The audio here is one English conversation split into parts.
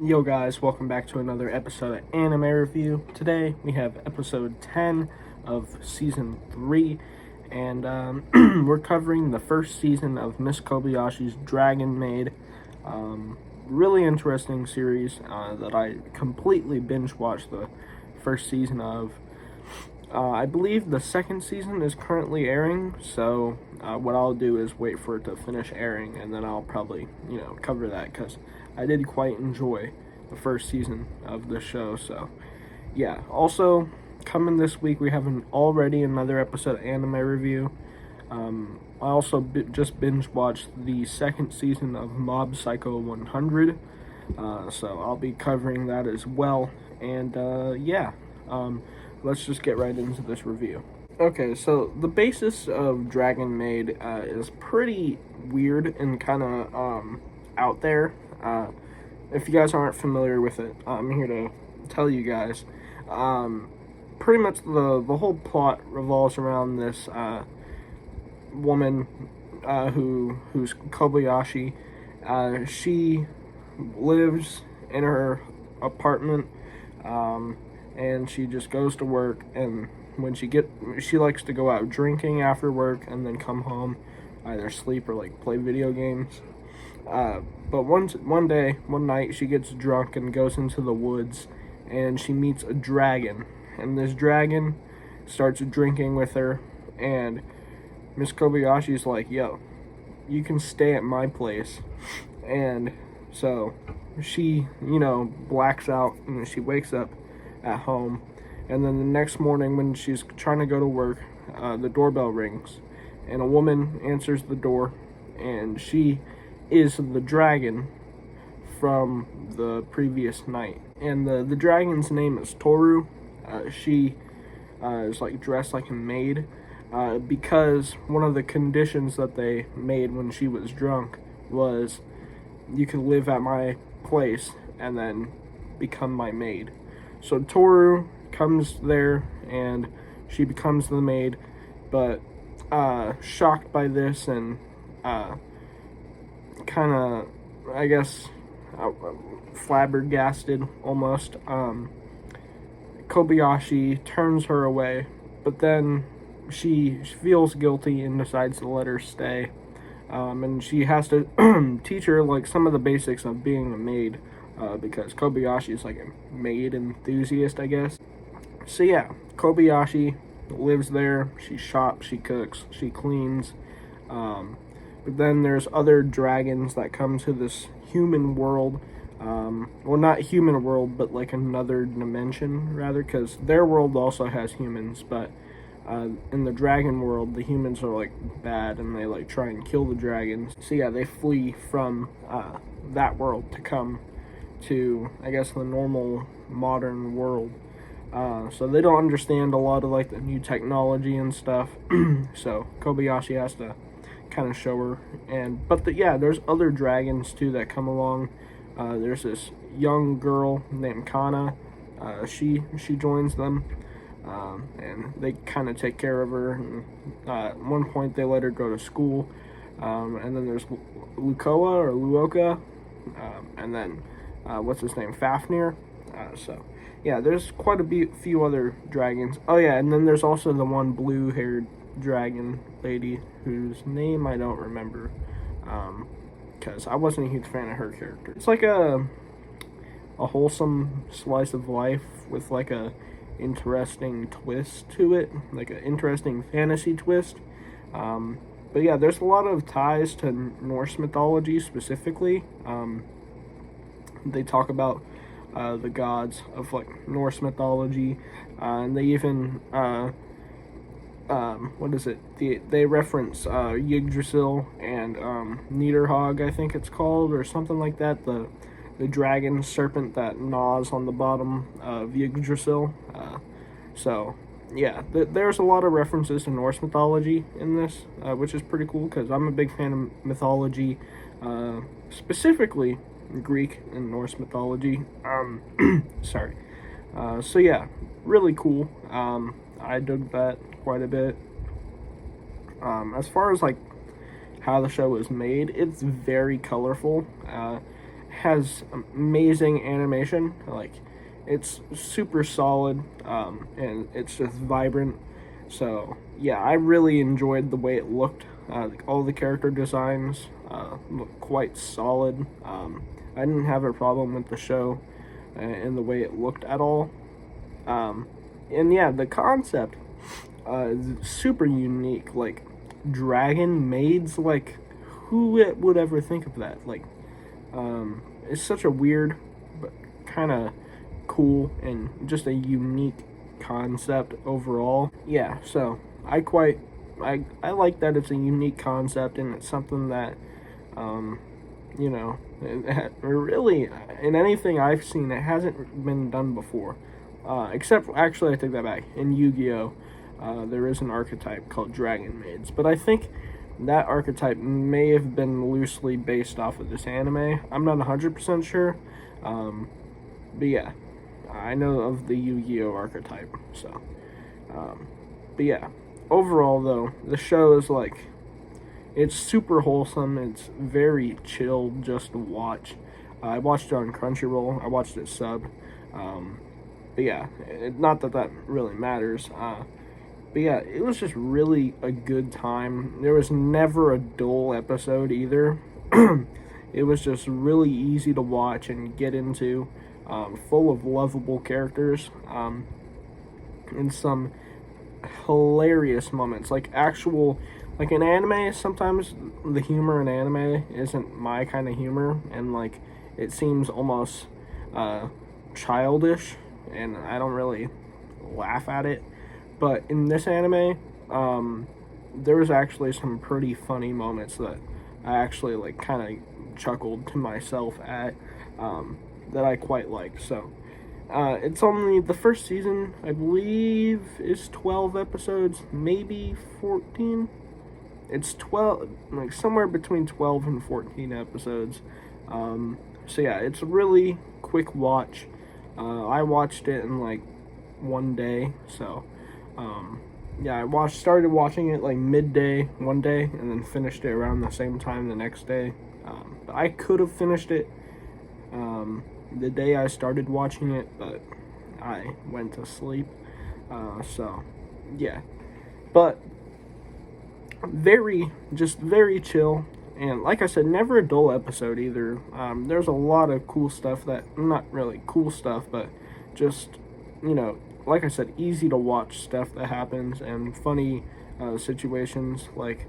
Yo guys, welcome back to another episode of Anime Review. Today we have episode 10 of season 3, and we're covering the first season of Miss Kobayashi's Dragon Maid. Really interesting series that I completely binge watched the first season of. I believe the second season is currently airing, so what I'll do is wait for it to finish airing, and then I'll probably, cover that, because I did quite enjoy the first season of the show. So, yeah. Also, coming this week, we have already another episode of Anime Review. I also just binge watched the second season of Mob Psycho 100, so I'll be covering that as well. And, let's just get right into this review. Okay, so the basis of Dragon Maid is pretty weird and kind of out there. If you guys aren't familiar with it, I'm here to tell you guys. Pretty much the whole plot revolves around this woman who's Kobayashi. She lives in her apartment, and she just goes to work, and when she likes to go out drinking after work and then come home, either sleep or play video games. But one night she gets drunk and goes into the woods, and she meets a dragon, and this dragon starts drinking with her, and Miss Kobayashi's like, yo, you can stay at my place. And so she, blacks out, and she wakes up at home. And then the next morning, when she's trying to go to work, the doorbell rings, and a woman answers the door, and she is the dragon from the previous night. And the dragon's name is Toru. She is dressed like a maid, because one of the conditions that they made when she was drunk was, you could live at my place and then become my maid. So Toru comes there, and she becomes the maid, but shocked by this and kind of, I guess, flabbergasted almost, Kobayashi turns her away, but then she feels guilty and decides to let her stay, and she has to teach her some of the basics of being a maid, because Kobayashi is a maid enthusiast, I guess. So yeah, Kobayashi lives there. She shops, she cooks, she cleans. But then there's other dragons that come to this human world. Well, not human world, but another dimension, rather, because their world also has humans. But in the dragon world, the humans are bad, and they try and kill the dragons. So yeah, they flee from that world to come to, I guess, the normal modern world. So they don't understand a lot of the new technology and stuff. So Kobayashi has to kind of show her. But there's other dragons too that come along. There's this young girl named Kana. She joins them, and they kind of take care of her. And, at one point they let her go to school. And then there's Luoka, and then what's his name, Fafnir. So yeah, there's quite a few other dragons. Oh yeah, and then there's also the one blue-haired dragon lady whose name I don't remember, because I wasn't a huge fan of her character. It's a wholesome slice of life with a interesting twist to it, an interesting fantasy twist. But yeah, there's a lot of ties to Norse mythology specifically. They talk about the gods of Norse mythology, and they even they reference Yggdrasil and Niederhog, I think it's called, or something like that, the dragon serpent that gnaws on the bottom of Yggdrasil. So yeah, there's a lot of references to Norse mythology in this, which is pretty cool, because I'm a big fan of mythology, specifically Greek and Norse mythology. Sorry. So yeah, really cool. I dug that quite a bit. As far as how the show is made, it's very colorful. has amazing animation. Like, it's super solid, and it's just vibrant. So yeah, I really enjoyed the way it looked. All the character designs look quite solid. I didn't have a problem with the show and the way it looked at all. And yeah, the concept is super unique. Like, dragon maids, like, who would ever think of that? Like, it's such a weird but kind of cool and just a unique concept overall. Yeah, so I like that it's a unique concept, and it's something that it really, in anything I've seen, it hasn't been done before, except, actually, I take that back, in Yu-Gi-Oh! There is an archetype called Dragon Maids, but I think that archetype may have been loosely based off of this anime. I'm not 100% sure, but yeah, I know of the Yu-Gi-Oh! Archetype, so, but yeah, overall, though, the show is, like, it's super wholesome. It's very chill just to watch. I watched it on Crunchyroll. I watched it sub. But yeah, not that really matters. But yeah, it was just really a good time. There was never a dull episode either. It was just really easy to watch and get into. Full of lovable characters. And some hilarious moments. Like in anime, sometimes the humor in anime isn't my kind of humor, and like it seems almost childish, and I don't really laugh at it. But in this anime, there was actually some pretty funny moments that I actually like kind of chuckled to myself at, that I quite liked. So it's only the first season, I believe, is 12 episodes, maybe 14. It's 12, like somewhere between 12 and 14 episodes. So yeah, it's a really quick watch. I watched it in like one day. So yeah, I started watching it like midday one day and then finished it around the same time the next day. But I could have finished it the day I started watching it, but I went to sleep. So yeah, but very chill, and like I said, never a dull episode either. There's a lot of cool stuff that, not really cool stuff, but just, like I said, easy to watch stuff that happens, and funny situations. Like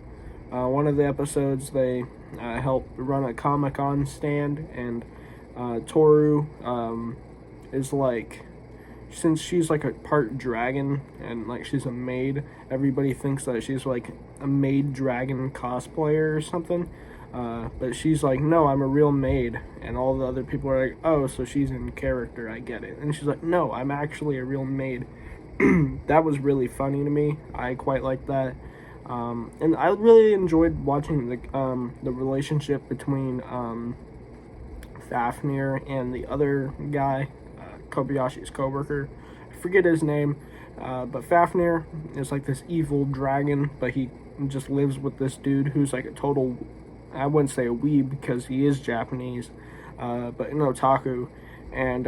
one of the episodes, they help run a Comic-Con stand, and Toru is like, since she's like a part dragon and like she's a maid, everybody thinks that she's like a maid dragon cosplayer or something. But she's like, no, I'm a real maid. And all the other people are like, oh, so she's in character, I get it. And she's like, no, I'm actually a real maid. That was really funny to me. I quite liked that. And I really enjoyed watching the relationship between Fafnir and the other guy, Kobayashi's coworker. I forget his name, but Fafnir is like this evil dragon, but he just lives with this dude who's like a total, I wouldn't say a weeb because he is Japanese, but an otaku, and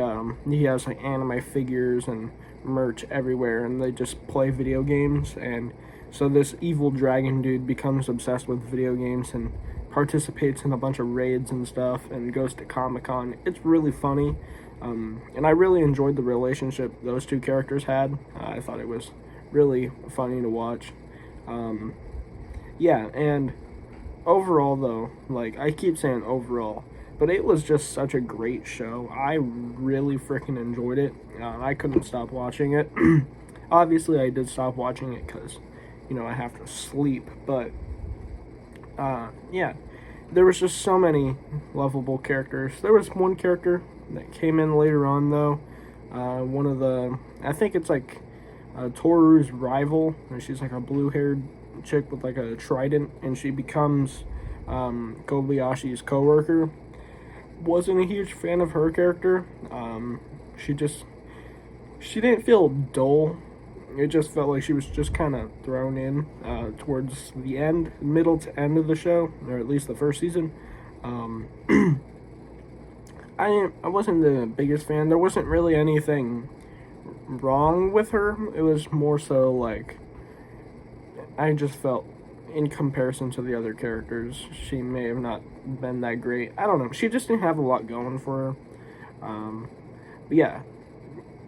he has like anime figures and merch everywhere, and they just play video games. And so this evil dragon dude becomes obsessed with video games and participates in a bunch of raids and stuff and goes to Comic-Con. It's really funny. And I really enjoyed the relationship those two characters had. I thought it was really funny to watch. Yeah, and overall, though, like, I keep saying overall, but it was just such a great show. I really freaking enjoyed it. I couldn't stop watching it. Obviously, I did stop watching it because, I have to sleep, but, yeah, there was just so many lovable characters. There was one character that came in later on, though. One of the, I think it's like Toru's rival, and she's like a blue-haired chick with like a trident, and she becomes Kobayashi's coworker. Wasn't a huge fan of her character. She didn't feel dull. It just felt like she was just kind of thrown in towards the middle to end of the show, or at least the first season. I wasn't the biggest fan. There wasn't really anything wrong with her. It was more so like I just felt in comparison to the other characters, she may have not been that great. I don't know. She just didn't have a lot going for her. But yeah,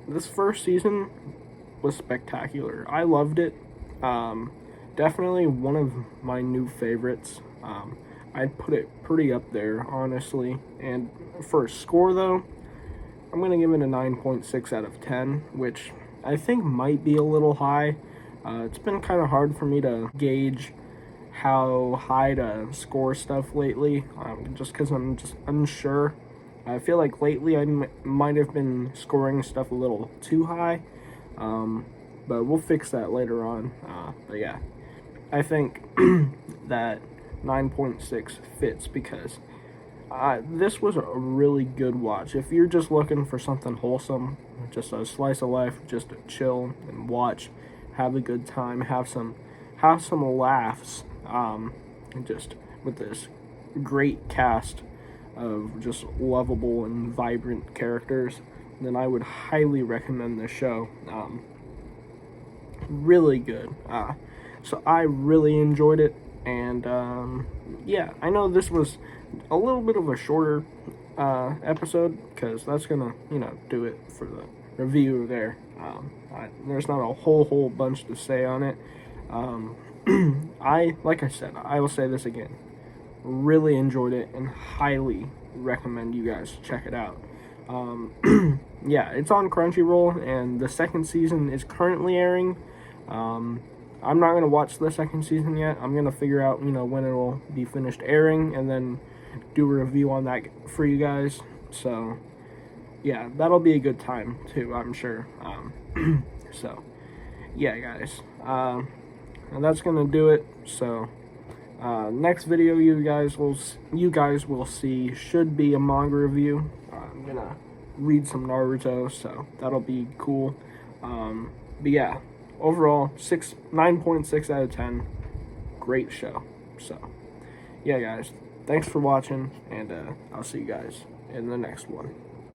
this first season was spectacular. I loved it. Definitely one of my new favorites. I'd put it pretty up there, honestly. And for a score, though, I'm going to give it a 9.6 out of 10, which I think might be a little high. It's been kind of hard for me to gauge how high to score stuff lately, just because I'm just unsure. I feel like lately I might have been scoring stuff a little too high, but we'll fix that later on. But yeah, I think that 9.6 fits because this was a really good watch. If you're just looking for something wholesome, just a slice of life, just to chill and watch, have a good time, have some laughs, just with this great cast of just lovable and vibrant characters, then I would highly recommend this show. Really good. So I really enjoyed it, and yeah, I know this was a little bit of a shorter episode because that's gonna do it for the review there. There's not a whole bunch to say on it. Like I said, I will say this again, really enjoyed it and highly recommend you guys check it out. Yeah, it's on Crunchyroll and the second season is currently airing. I'm not going to watch the second season yet. I'm going to figure out, when it will be finished airing and then do a review on that for you guys. So, yeah, that'll be a good time too, I'm sure. So, yeah, guys. And that's going to do it. So, next video you guys will see should be a manga review. I'm going to read some Naruto, so that'll be cool. But yeah, overall 9.6 out of 10. Great show. So yeah, guys, thanks for watching, and I'll see you guys in the next one.